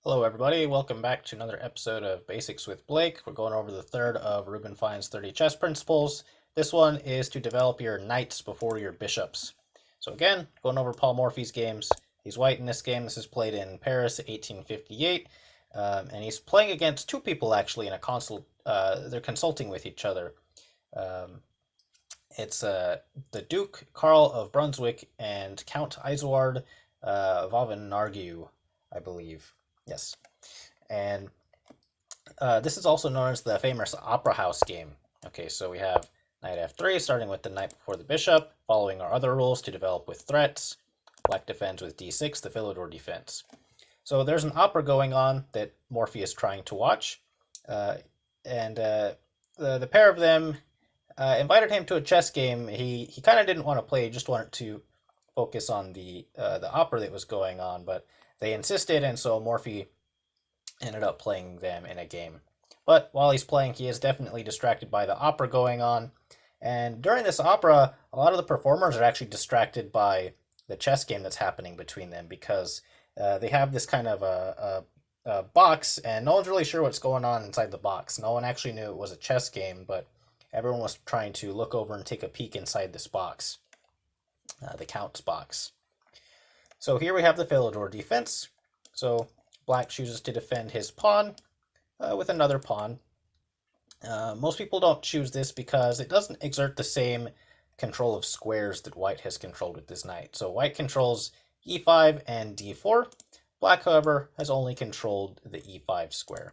Hello everybody, welcome back to another episode of Basics with Blake. We're going over the third of Reuben Fine's 30 chess principles. This one is to develop your knights before your bishops. So again, going over Paul Morphy's games. He's white in this game. This is played in Paris, 1858. And he's playing against two people actually in a consult. They're consulting with each other. It's the Duke Karl of Brunswick and Count Isoard Vavenargue, I believe. Yes. And this is also known as the famous Opera House game. Okay, so we have knight f3, starting with the knight before the bishop, following our other rules to develop with threats. Black defends with d6, the Philidor defense. So there's an opera going on that Morphy is trying to watch. The pair of them invited him to a chess game. He kind of didn't want to play, he just wanted to focus on the opera that was going on, but they insisted, and so Morphy ended up playing them in a game. But while he's playing, he is definitely distracted by the opera going on. And during this opera, a lot of the performers are actually distracted by the chess game that's happening between them because they have this kind of a box, and no one's really sure what's going on inside the box. No one actually knew it was a chess game, but everyone was trying to look over and take a peek inside this box, the Count's box. So here we have the Philidor defense. So Black chooses to defend his pawn with another pawn. Most people don't choose this because it doesn't exert the same control of squares that White has controlled with this knight. So White controls e5 and d4. Black, however, has only controlled the e5 square.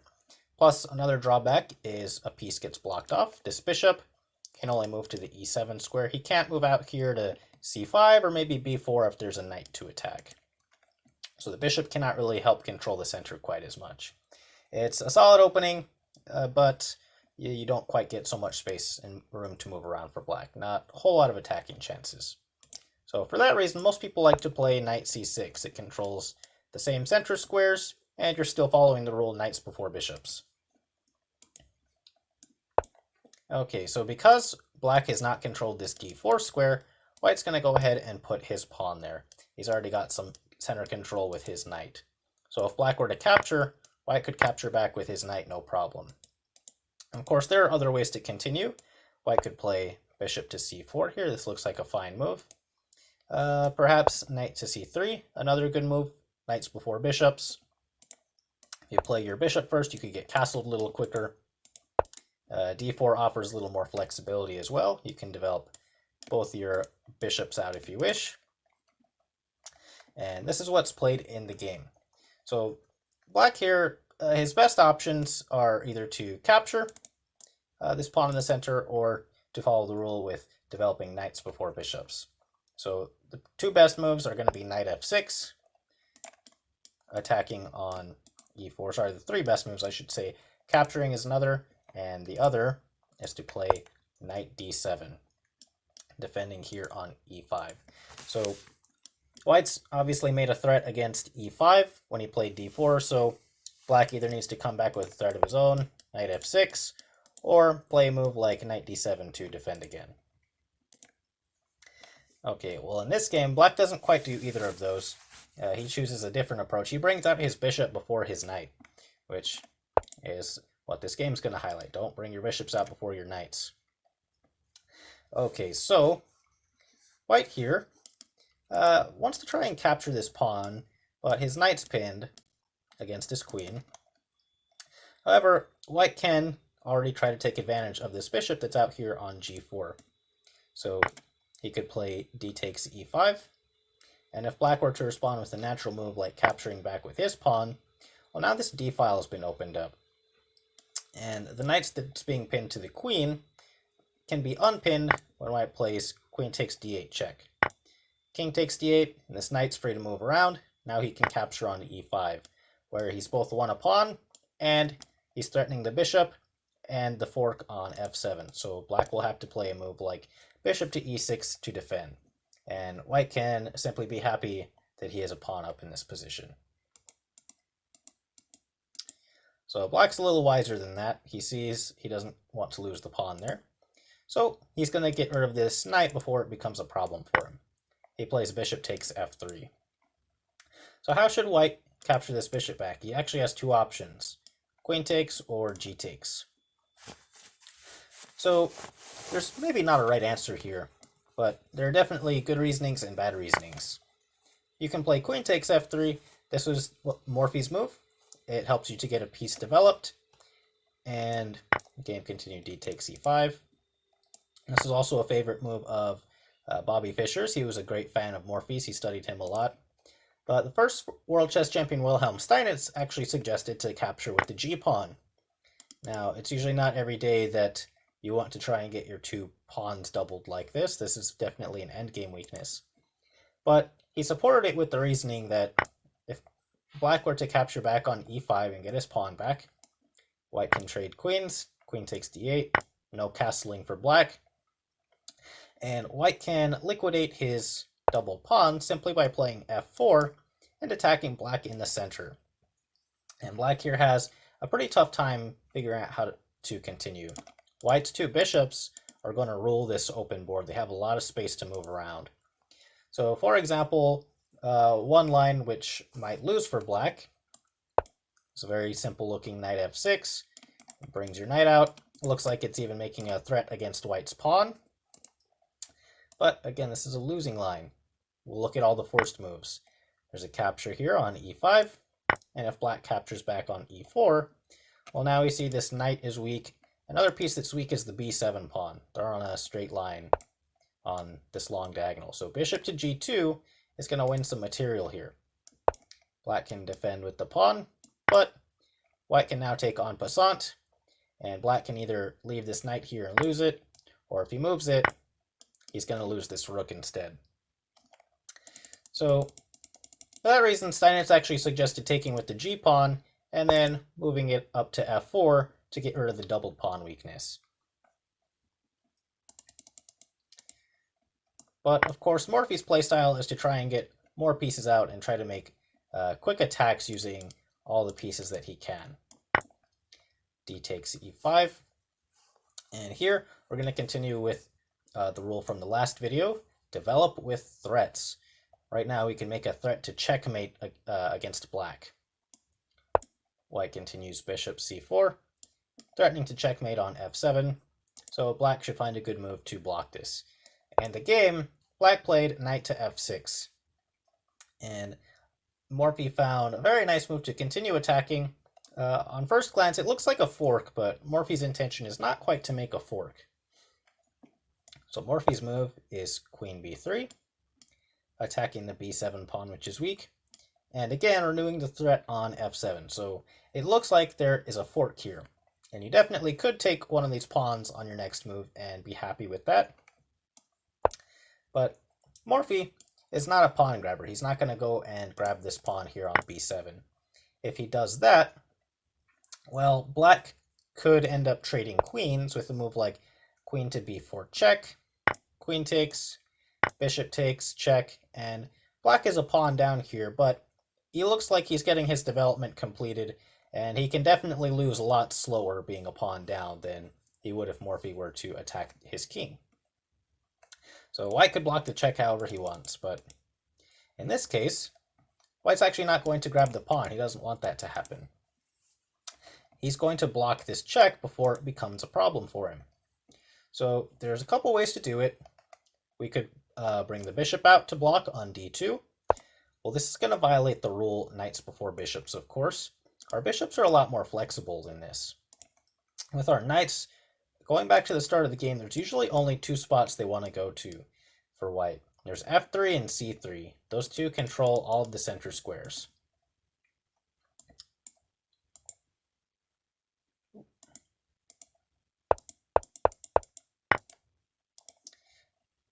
Plus, another drawback is a piece gets blocked off. This bishop can only move to the e7 square. He can't move out here to c5 or maybe b4 if there's a knight to attack. So the bishop cannot really help control the center quite as much. It's a solid opening, but you don't quite get so much space and room to move around for Black. Not a whole lot of attacking chances. So for that reason, most people like to play knight c6. It controls the same center squares, and you're still following the rule knights before bishops. Okay, so because Black has not controlled this d4 square, White's going to go ahead and put his pawn there. He's already got some center control with his knight. So if Black were to capture, White could capture back with his knight, no problem. And of course, there are other ways to continue. White could play bishop to c4 here. This looks like a fine move. Perhaps knight to c3, another good move. Knights before bishops. If you play your bishop first, you could get castled a little quicker. d4 offers a little more flexibility as well. You can develop both your bishops out if you wish. And this is what's played in the game. So Black here, his best options are either to capture this pawn in the center or to follow the rule with developing knights before bishops. So the two best moves are going to be knight f6, attacking on e4. Sorry, the three best moves, I should say. Capturing is another, and the other is to play knight d7, defending here on e5. So White's obviously made a threat against e5 when he played d4, so Black either needs to come back with a threat of his own, knight f6, or play a move like knight d7 to defend again. Okay, well in this game, Black doesn't quite do either of those. He chooses a different approach. He brings out his bishop before his knight, which is what this game's going to highlight. Don't bring your bishops out before your knights. Okay, so White here wants to try and capture this pawn, but his knight's pinned against his queen. However, White can already try to take advantage of this bishop that's out here on g4. So he could play d takes e5, and if Black were to respond with a natural move like capturing back with his pawn, well, now this d file has been opened up. And the knight that's being pinned to the queen can be unpinned when White plays queen takes d8 check. King takes d8, and this knight's free to move around. Now he can capture on e5, where he's both won a pawn, and he's threatening the bishop and the fork on f7. So Black will have to play a move like bishop to e6 to defend. And White can simply be happy that he has a pawn up in this position. So Black's a little wiser than that. He sees he doesn't want to lose the pawn there. So he's going to get rid of this knight before it becomes a problem for him. He plays bishop takes f3. So how should White capture this bishop back, he actually has two options: queen takes or g takes. So there's maybe not a right answer here, but there are definitely good reasonings and bad reasonings. You can play queen takes f3. This was Morphy's move. It helps you to get a piece developed, and the game continued d takes e5. This is also a favorite move of Bobby Fischer's. He was a great fan of Morphy's. He studied him a lot. But the first world chess champion, Wilhelm Steinitz, actually suggested to capture with the g-pawn. Now, it's usually not every day that you want to try and get your two pawns doubled like this. This is definitely an endgame weakness. But he supported it with the reasoning that if black were to capture back on e5 and get his pawn back, white can trade queens, queen takes d8, no castling for black, and white can liquidate his double pawn simply by playing f4 and attacking black in the center. And black here has a pretty tough time figuring out how to continue. White's two bishops are going to rule this open board. They have a lot of space to move around. So for example, one line which might lose for black is a very simple looking knight f6. It brings your knight out. It looks like it's even making a threat against white's pawn. But again, this is a losing line. We'll look at all the forced moves. There's a capture here on e5, and if black captures back on e4, well, now we see this knight is weak. Another piece that's weak is the b7 pawn. They're on a straight line on this long diagonal. So bishop to g2 is going to win some material here. Black can defend with the pawn, but white can now take en passant, and black can either leave this knight here and lose it, or if he moves it, he's going to lose this rook instead. So for that reason, Steinitz actually suggested taking with the g-pawn and then moving it up to f4 to get rid of the double pawn weakness. But of course, Morphy's playstyle is to try and get more pieces out and try to make quick attacks using all the pieces that he can. D takes e5. And here we're going to continue with the rule from the last video: develop with threats. Right now we can make a threat to checkmate against black. White continues bishop c4, threatening to checkmate on f7. So black should find a good move to block this. And the game, black played knight to f6. And Morphy found a very nice move to continue attacking. On first glance, it looks like a fork, but Morphy's intention is not quite to make a fork. So Morphy's move is queen b3, attacking the b7 pawn, which is weak, and again renewing the threat on f7. So it looks like there is a fork here, and you definitely could take one of these pawns on your next move and be happy with that. But Morphy is not a pawn grabber. He's not going to go and grab this pawn here on b7. If he does that, well, black could end up trading queens with a move like queen to b4 check, queen takes, bishop takes, check, and black is a pawn down here, but he looks like he's getting his development completed, and he can definitely lose a lot slower being a pawn down than he would if Morphy were to attack his king. So white could block the check however he wants, but in this case, white's actually not going to grab the pawn. He doesn't want that to happen. He's going to block this check before it becomes a problem for him. So there's a couple ways to do it. We could bring the bishop out to block on d2. Well, this is going to violate the rule knights before bishops, of course. Our bishops are a lot more flexible than this. With our knights, going back to the start of the game, there's usually only two spots they want to go to for white. There's f3 and c3. Those two control all of the center squares.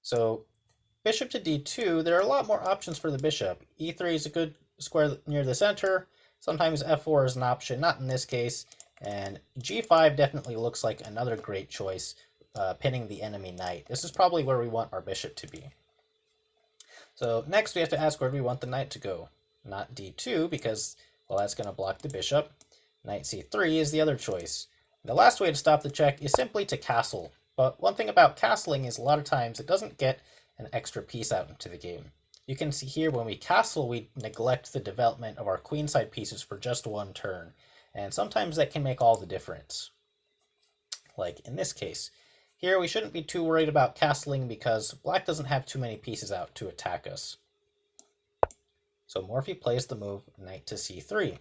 So bishop to d2, there are a lot more options for the bishop. e3 is a good square near the center. Sometimes f4 is an option, not in this case. And g5 definitely looks like another great choice, pinning the enemy knight. This is probably where we want our bishop to be. So next we have to ask where do we want the knight to go. Not d2 because, well, that's going to block the bishop. Knight c3 is the other choice. The last way to stop the check is simply to castle. But one thing about castling is a lot of times it doesn't get an extra piece out into the game. you can see here when we castle, we neglect the development of our queenside pieces for just one turn. And sometimes that can make all the difference. Like in this case. Here we shouldn't be too worried about castling because black doesn't have too many pieces out to attack us. So Morphy plays the move knight to c3,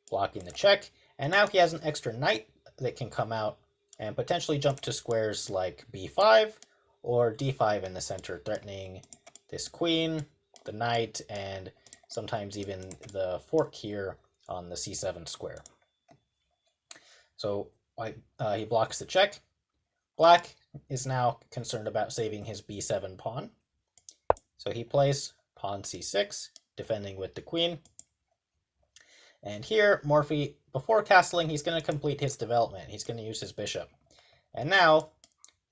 blocking the check, and now he has an extra knight that can come out and potentially jump to squares like b5 or d5 in the center, threatening this queen, the knight, and sometimes even the fork here on the c7 square. So he blocks the check. Black is now concerned about saving his b7 pawn. So he plays pawn c6, defending with the queen. And here, Morphy, before castling, he's going to complete his development. He's going to use his bishop. And now,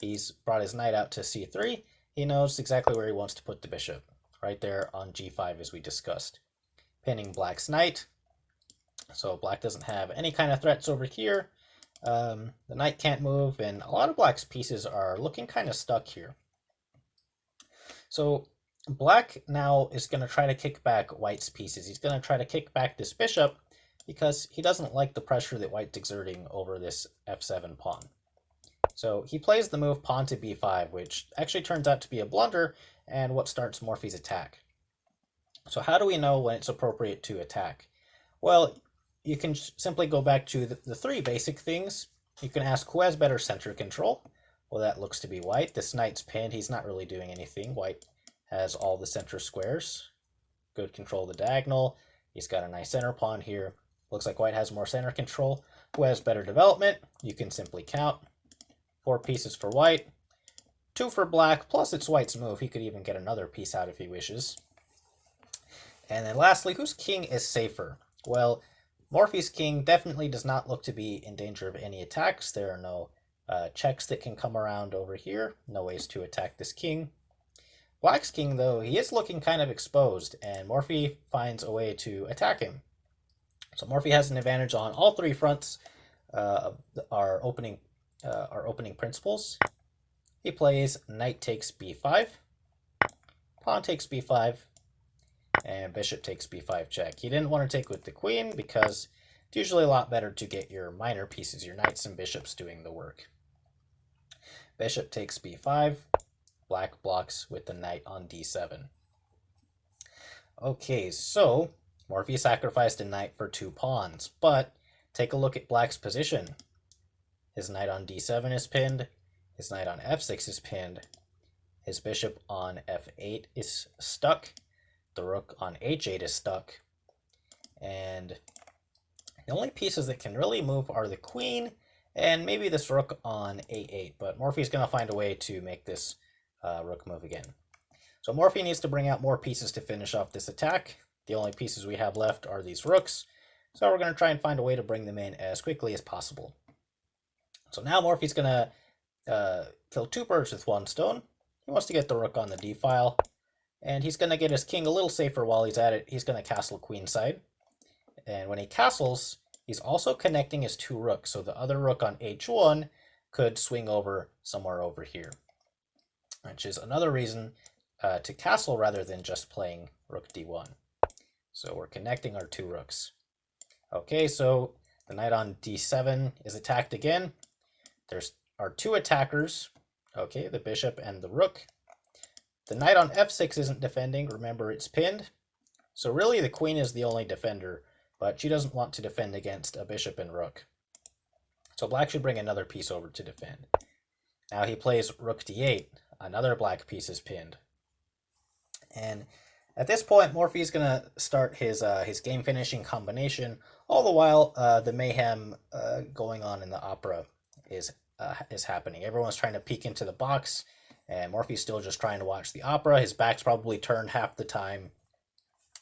he's brought his knight out to c3. He knows exactly where he wants to put the bishop, right there on g5 as we discussed. Pinning black's knight. So black doesn't have any kind of threats over here. The knight can't move, and a lot of black's pieces are looking kind of stuck here. So black now is going to try to kick back white's pieces. He's going to try to kick back this bishop because he doesn't like the pressure that white's exerting over this f7 pawn. So he plays the move pawn to b5, which actually turns out to be a blunder and what starts Morphy's attack. So how do we know when it's appropriate to attack? Well, you can simply go back to the three basic things. You can ask who has better center control. Well, that looks to be white. This knight's pinned. He's not really doing anything. White has all the center squares. Good control of the diagonal. He's got a nice center pawn here. Looks like white has more center control. Who has better development? You can simply count. 4 pieces for white, 2 for black, plus it's white's move. He could even get another piece out if he wishes. And then lastly, whose king is safer? Well, Morphy's king definitely does not look to be in danger of any attacks. There are no checks that can come around over here. No ways to attack this king. Black's king, though, he is looking kind of exposed, and Morphy finds a way to attack him. So Morphy has an advantage on all 3 fronts of our opening principles. He plays knight takes b5, pawn takes b5, and bishop takes b5 check. He didn't want to take with the queen because it's usually a lot better to get your minor pieces, your knights and bishops, doing the work. Bishop takes b5. Black blocks with the knight on d7. Okay, so Morphy sacrificed a knight for 2 pawns, but take a look at black's position. His knight on d7 is pinned. His knight on f6 is pinned. His bishop on f8 is stuck. The rook on h8 is stuck. And the only pieces that can really move are the queen and maybe this rook on a8. But Morphy's going to find a way to make this rook move again. So Morphy needs to bring out more pieces to finish off this attack. The only pieces we have left are these rooks. So we're going to try and find a way to bring them in as quickly as possible. So now Morphy's going to kill 2 birds with 1 stone. He wants to get the rook on the d file. And he's going to get his king a little safer while he's at it. He's going to castle queenside. And when he castles, he's also connecting his 2 rooks. So the other rook on h1 could swing over somewhere over here, which is another reason to castle rather than just playing rook d1. So we're connecting our 2 rooks. Okay, so the knight on d7 is attacked again. There's our 2 attackers, okay, the bishop and the rook. The knight on f6 isn't defending. Remember, it's pinned. So really the queen is the only defender, but she doesn't want to defend against a bishop and rook. So black should bring another piece over to defend. Now he plays rook d8. Another black piece is pinned. And at this point, Morphy is going to start his game-finishing combination. All the while, the mayhem going on in the opera is happening. Everyone's trying to peek into the box, and Morphy's still just trying to watch the opera. His back's probably turned half the time.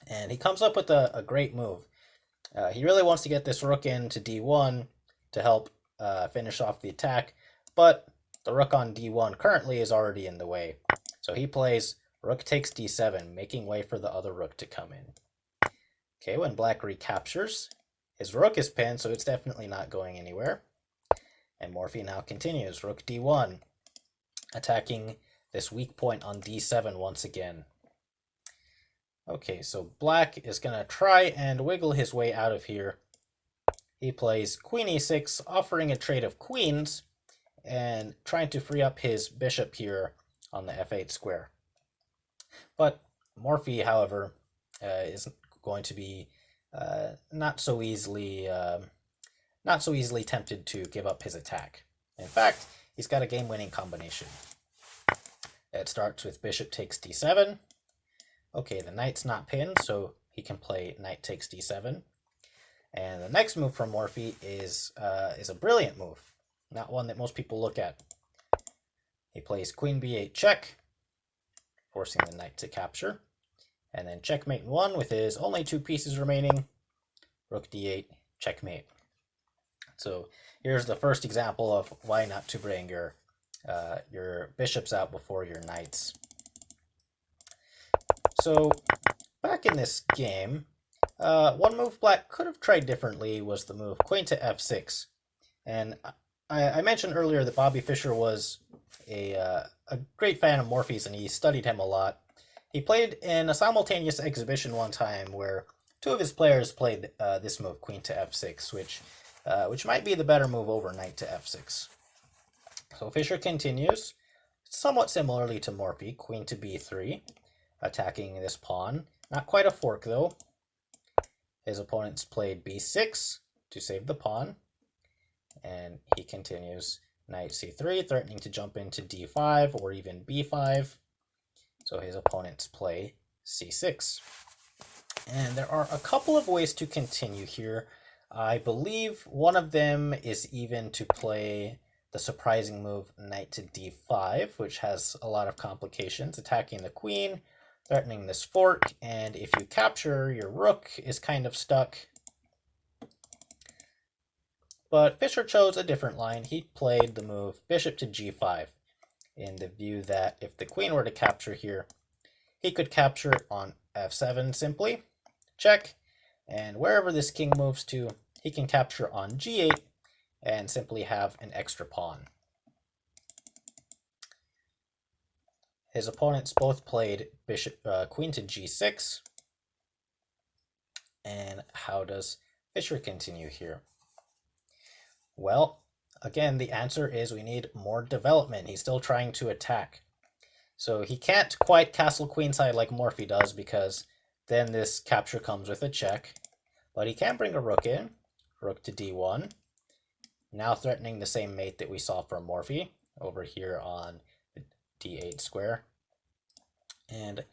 And he comes up with a great move. He really wants to get this rook into d1 to help finish off the attack, but the rook on d1 currently is already in the way. So he plays rook takes d7, making way for the other rook to come in. Okay, when black recaptures, his rook is pinned, so it's definitely not going anywhere. And Morphy now continues, rook d1, attacking this weak point on d7 once again. Okay, so black is going to try and wiggle his way out of here. He plays queen e6, offering a trade of queens, and trying to free up his bishop here on the f8 square. But Morphy, however, is going to be not so easily tempted to give up his attack. In fact, he's got a game-winning combination. It starts with bishop takes d7. Okay, the knight's not pinned, so he can play knight takes d7. And the next move from Morphy is a brilliant move, not one that most people look at. He plays queen b8 check, forcing the knight to capture, and then checkmate in one with his only 2 pieces remaining, rook d8, checkmate. So here's the first example of why not to bring your bishops out before your knights. So back in this game, one move black could have tried differently was the move queen to f6. And I mentioned earlier that Bobby Fischer was a great fan of Morphy's and he studied him a lot. He played in a simultaneous exhibition one time where 2 of his players played this move, queen to f6, which might be the better move over knight to f6. So Fischer continues, somewhat similarly to Morphy, queen to b3, attacking this pawn. Not quite a fork though. His opponents played b6 to save the pawn, and he continues knight c3, threatening to jump into d5 or even b5. So his opponents play c6. And there are a couple of ways to continue here. I believe one of them is even to play the surprising move knight to d5, which has a lot of complications, attacking the queen, threatening this fork, and if you capture, your rook is kind of stuck. But Fischer chose a different line. He played the move bishop to g5 in the view that if the queen were to capture here, he could capture it on f7 simply, check, and wherever this king moves to, he can capture on g8 and simply have an extra pawn. His opponents both played queen to g6. And how does Fischer continue here? Well, again, the answer is we need more development. He's still trying to attack. So he can't quite castle queenside like Morphy does because then this capture comes with a check. But he can bring a rook in, rook to d1. Now threatening the same mate that we saw from Morphy over here on the d8 square. And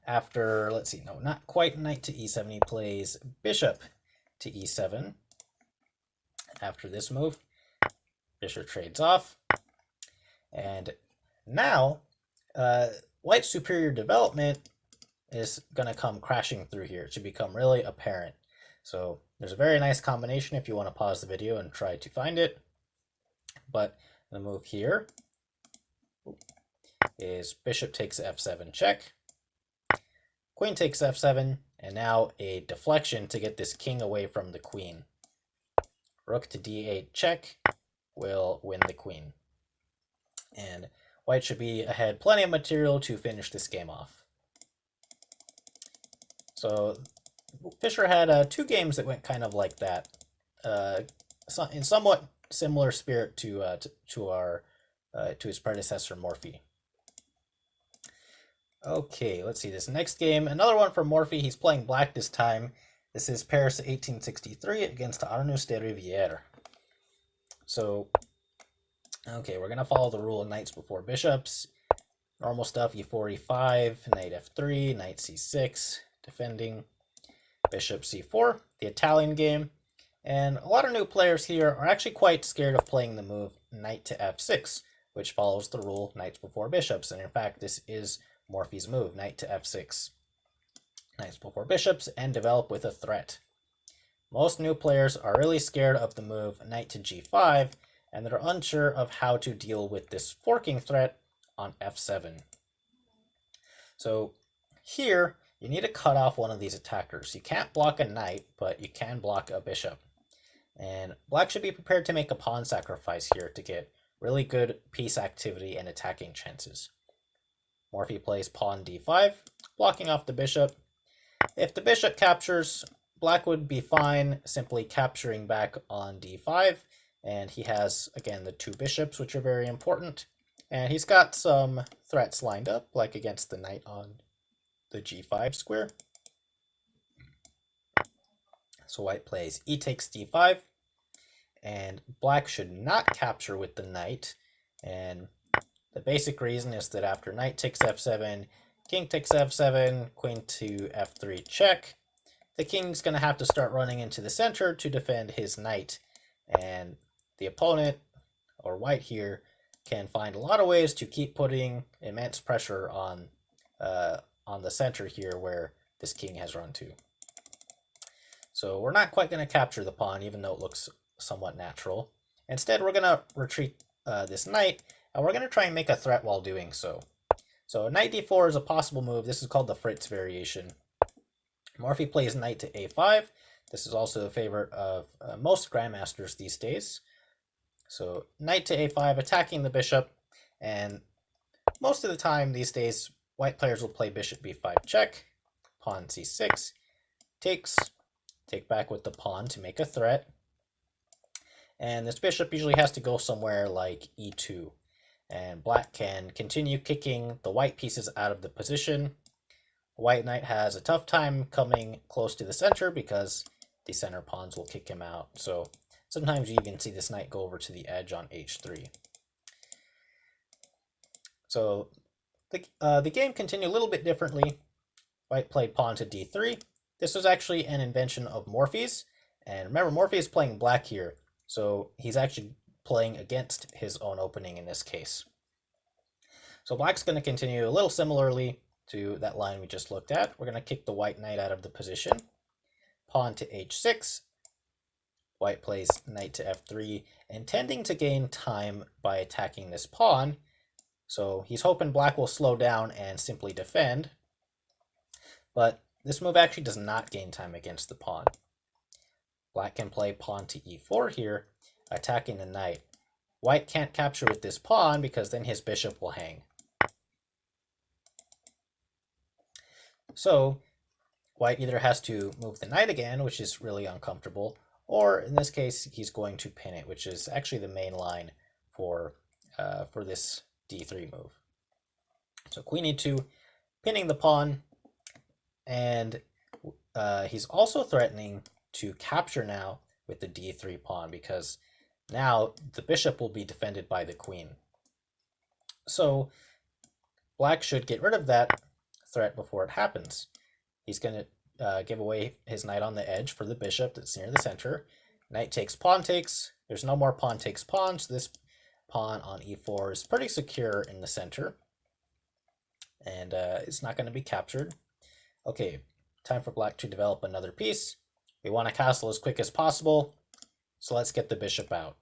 after, let's see, no, not quite knight to e7, he plays bishop to e7. After this move, Fischer trades off. And now, white's superior development is going to come crashing through here. It should become really apparent. So there's a very nice combination if you want to pause the video and try to find it. But the move here is bishop takes f7 check, queen takes f7, and now a deflection to get this king away from the queen. Rook to d8 check will win the queen. And white should be ahead plenty of material to finish this game off. So Fischer had 2 games that went kind of like that, in somewhat similar spirit to his predecessor Morphy. Okay, let's see this next game. Another one for Morphy. He's playing black this time. This is Paris 1863 against Arnoux de Rivière. So, okay, we're going to follow the rule of knights before bishops. Normal stuff, e4, e5, knight f3, knight c6, defending, bishop c4, the Italian game. And a lot of new players here are actually quite scared of playing the move knight to f6, which follows the rule knights before bishops. And in fact, this is Morphy's move, knight to f6. Knights before bishops and develop with a threat. Most new players are really scared of the move knight to g5, and they're unsure of how to deal with this forking threat on f7. So here, you need to cut off one of these attackers. You can't block a knight, but you can block a bishop. And black should be prepared to make a pawn sacrifice here to get really good piece activity and attacking chances. Morphy plays pawn d5, blocking off the bishop. If the bishop captures, black would be fine simply capturing back on d5, and he has, again, the two bishops, which are very important. And he's got some threats lined up, like against the knight on the g5 square. So white plays e takes d5, and black should not capture with the knight. And the basic reason is that after knight takes f7, king takes f7, queen to f3 check, the king's going to have to start running into the center to defend his knight. And the opponent, or white here, can find a lot of ways to keep putting immense pressure on the center here where this king has run to. So we're not quite going to capture the pawn, even though it looks somewhat natural. Instead, we're going to retreat this knight, and we're going to try and make a threat while doing so. So knight d4 is a possible move. This is called the Fritz variation. Morphy plays knight to a5. This is also a favorite of most grandmasters these days. So knight to a5, attacking the bishop, and most of the time these days, white players will play bishop b5 check, pawn c6, takes, take back with the pawn to make a threat, and this bishop usually has to go somewhere like e2, and black can continue kicking the white pieces out of the position. White knight has a tough time coming close to the center because the center pawns will kick him out. So sometimes you even see this knight go over to the edge on h3. So the game continued a little bit differently. White played pawn to d3. This was actually an invention of Morphy's. And remember, Morphy is playing black here, so he's actually playing against his own opening in this case. So black's going to continue a little similarly to that line we just looked at. We're going to kick the white knight out of the position. Pawn to h6. White plays knight to f3, intending to gain time by attacking this pawn. So he's hoping black will slow down and simply defend. But this move actually does not gain time against the pawn. Black can play pawn to e4 here, attacking the knight. White can't capture with this pawn because then his bishop will hang. So white either has to move the knight again, which is really uncomfortable, or in this case, he's going to pin it, which is actually the main line for this d3 move. So queen e2, pinning the pawn, and he's also threatening to capture now with the d3 pawn because now the bishop will be defended by the queen. So black should get rid of that threat before it happens. He's going to give away his knight on the edge for the bishop that's near the center. Knight takes, pawn takes. There's no more pawn takes pawn, so this pawn on e4 is pretty secure in the center, and it's not going to be captured. Okay, time for black to develop another piece. We want to castle as quick as possible, so let's get the bishop out.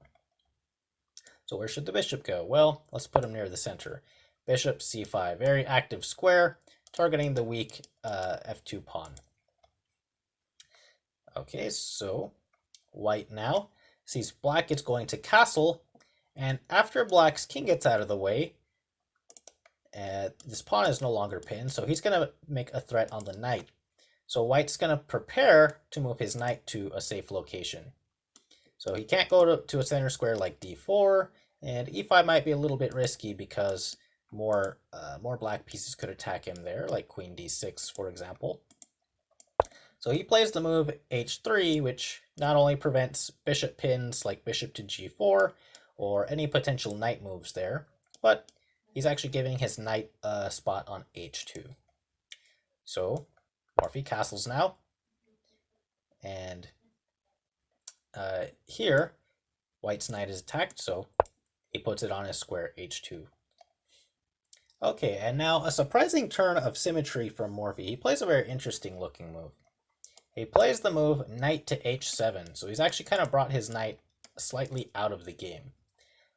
So where should the bishop go? Well, let's put him near the center. Bishop c5, very active square, targeting the weak f2 pawn. Okay, so white now sees black is going to castle, and after black's king gets out of the way, this pawn is no longer pinned, so he's going to make a threat on the knight. So white's going to prepare to move his knight to a safe location. So he can't go to a center square like d4, and e5 might be a little bit risky because more black pieces could attack him there, like queen d6, for example. So he plays the move h3, which not only prevents bishop pins like bishop to g4 or any potential knight moves there, but he's actually giving his knight a spot on h2. So Morphy castles now, and here white's knight is attacked, so he puts it on his square h2. Okay, and now a surprising turn of symmetry from Morphy. He plays a very interesting looking move. He plays the move knight to h7, so he's actually kind of brought his knight slightly out of the game.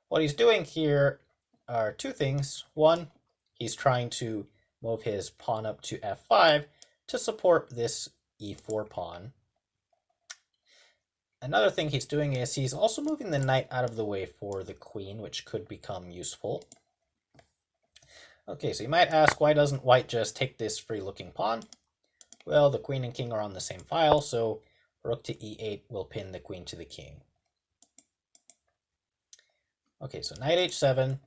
What he's doing here are two things. One, he's trying to move his pawn up to f5 to support this e4 pawn. Another thing he's doing is he's also moving the knight out of the way for the queen, which could become useful. Okay, so you might ask, why doesn't white just take this free-looking pawn? Well, the queen and king are on the same file, so rook to e8 will pin the queen to the king. Okay, so knight h7,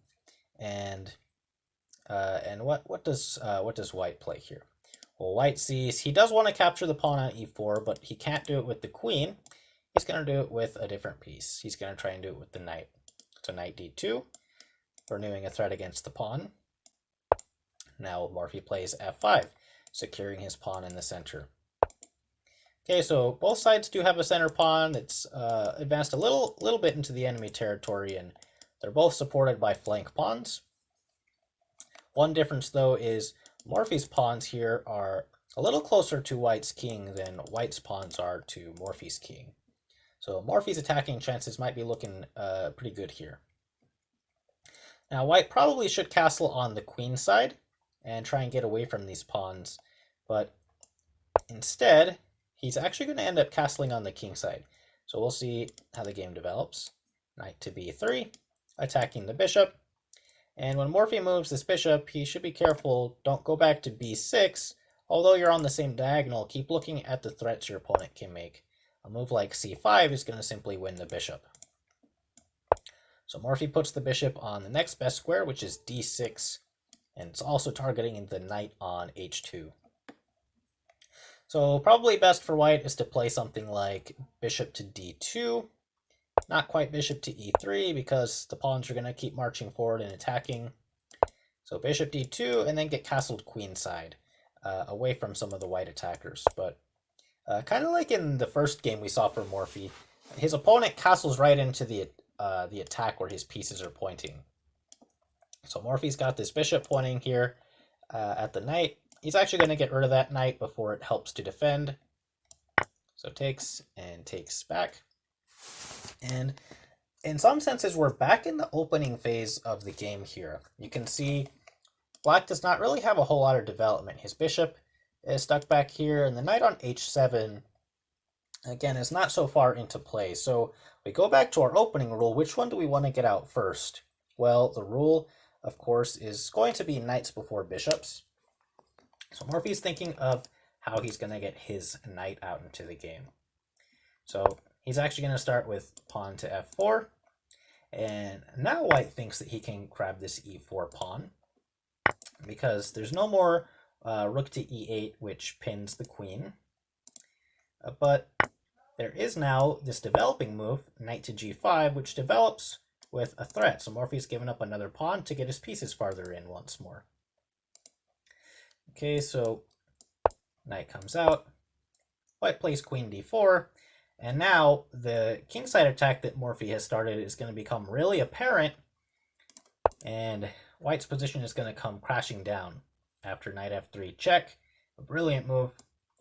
and what does white play here? Well, white sees he does want to capture the pawn on e4, but he can't do it with the queen. He's going to do it with a different piece. He's going to try and do it with the knight. So knight d2, renewing a threat against the pawn. Now Morphy plays f5, securing his pawn in the center. Okay, so both sides do have a center pawn. It's advanced a little bit into the enemy territory, and they're both supported by flank pawns. One difference, though, is Morphy's pawns here are a little closer to white's king than white's pawns are to Morphy's king. So Morphy's attacking chances might be looking pretty good here. Now white probably should castle on the queen side and try and get away from these pawns, but instead he's actually going to end up castling on the king side. So we'll see how the game develops. Knight to b3, attacking the bishop. And when Morphy moves this bishop, he should be careful. Don't go back to b6. Although you're on the same diagonal, keep looking at the threats your opponent can make. A move like c5 is going to simply win the bishop. So Morphy puts the bishop on the next best square, which is d6. And it's also targeting the knight on h2. So probably best for white is to play something like bishop to d2. Not quite bishop to e3 because the pawns are going to keep marching forward and attacking. So bishop d2 and then get castled queenside away from some of the white attackers. But kind of like in the first game we saw for Morphy, his opponent castles right into the attack where his pieces are pointing. So Morphy's got this bishop pointing here at the knight. He's actually going to get rid of that knight before it helps to defend. So takes and takes back. And in some senses, we're back in the opening phase of the game here. You can see black does not really have a whole lot of development. His bishop is stuck back here, and the knight on h7, again, is not so far into play. So we go back to our opening rule. Which one do we want to get out first? Well, the rule, of course, is going to be knights before bishops. So Morphy's thinking of how he's going to get his knight out into the game. So he's actually going to start with pawn to f4. And now white thinks that he can grab this e4 pawn because there's no more rook to e8, which pins the queen. But there is now this developing move, knight to g5, which develops with a threat. So Morphy's given up another pawn to get his pieces farther in once more. Okay, so knight comes out. White plays queen d4. And now the kingside attack that Morphy has started is going to become really apparent. And white's position is going to come crashing down after knight f3 check. A brilliant move,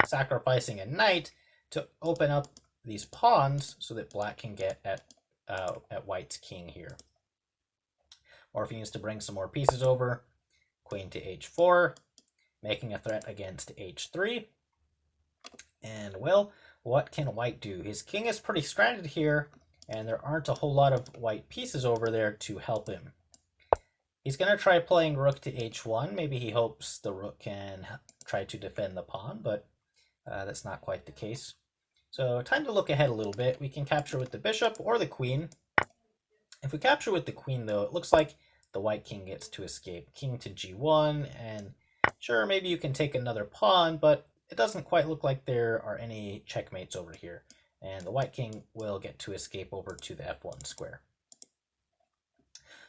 sacrificing a knight to open up these pawns so that black can get at white's king here. Morphy needs to bring some more pieces over. Queen to h4, making a threat against h3. And well, what can white do? His king is pretty stranded here, and there aren't a whole lot of white pieces over there to help him. He's going to try playing rook to h1. Maybe he hopes the rook can try to defend the pawn, but that's not quite the case. So time to look ahead a little bit. We can capture with the bishop or the queen. If we capture with the queen, though, it looks like the white king gets to escape. King to g1, and sure, maybe you can take another pawn, but it doesn't quite look like there are any checkmates over here. And the white king will get to escape over to the f1 square.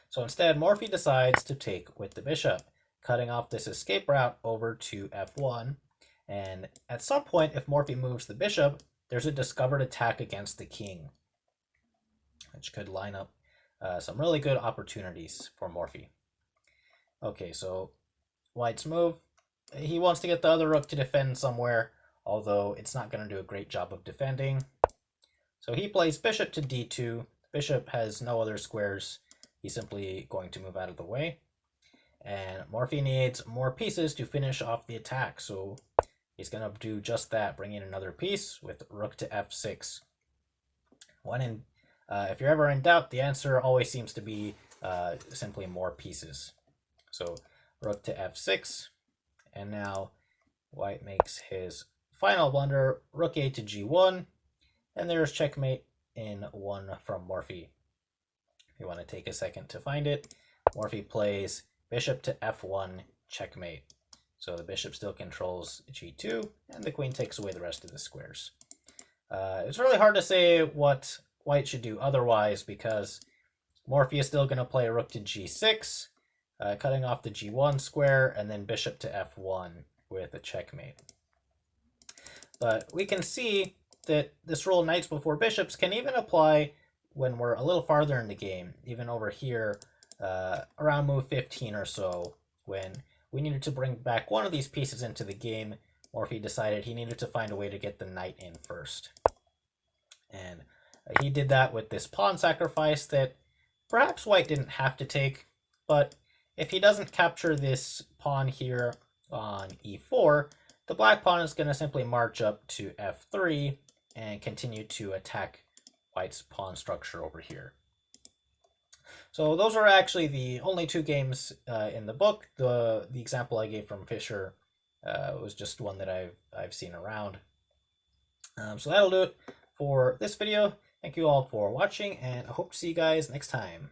So instead, Morphy decides to take with the bishop, cutting off this escape route over to f1. And at some point, if Morphy moves the bishop, there's a discovered attack against the king, which could line up some really good opportunities for Morphy. Okay, so white's move. He wants to get the other rook to defend somewhere, although it's not going to do a great job of defending. So he plays bishop to d2. Bishop has no other squares. He's simply going to move out of the way. And Morphy needs more pieces to finish off the attack, so he's going to do just that, bring in another piece with rook to f6. If you're ever in doubt, the answer always seems to be simply more pieces. So rook to f6, and now white makes his final blunder, rook a to g1, and there's checkmate in one from Morphy. If you want to take a second to find it, Morphy plays bishop to f1, checkmate. So the bishop still controls g2, and the queen takes away the rest of the squares. It's really hard to say what white should do otherwise, because Morphy is still going to play rook to g6, cutting off the g1 square, and then bishop to f1 with a checkmate. But we can see that this rule knights before bishops can even apply when we're a little farther in the game, even over here around move 15 or so, when we needed to bring back one of these pieces into the game. Morphy decided he needed to find a way to get the knight in first. And he did that with this pawn sacrifice that perhaps white didn't have to take, but if he doesn't capture this pawn here on e4, the black pawn is going to simply march up to f3 and continue to attack white's pawn structure over here. So those are actually the only two games in the book. The example I gave from Fischer was just one that I've seen around. So that'll do it for this video. Thank you all for watching, and I hope to see you guys next time.